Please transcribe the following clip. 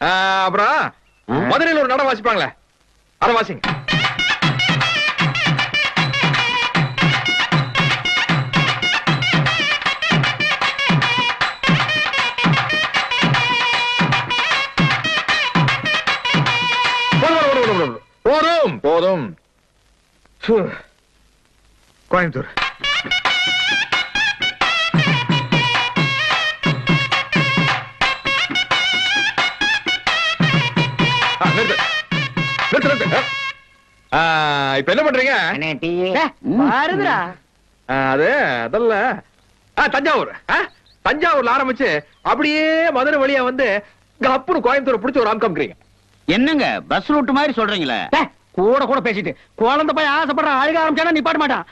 அப்புறம் மதுரையில் ஒரு நடம் வாசிப்பாங்களே, அதை வாசிங்க. போதும் போதும். கோயம்புத்தூர் இப்ப என்ன பண்றீங்க? அது அதல்ல, தஞ்சாவூர். தஞ்சாவூர்ல ஆரம்பிச்சு அப்படியே மதுரை வழியா வந்து அப்புறம் கோயம்புத்தூர் பிடிச்ச ஒரு ஆம்காமிக்கிறீங்க. என்னங்க பஸ் ரூட் மாதிரி சொல்றீங்களே? கூட கூட பேசிட்டு குழந்தை போய் ஆசைப்படுற அழுக ஆரம்பிச்சானா நீ பாட்ட மாட்டான்.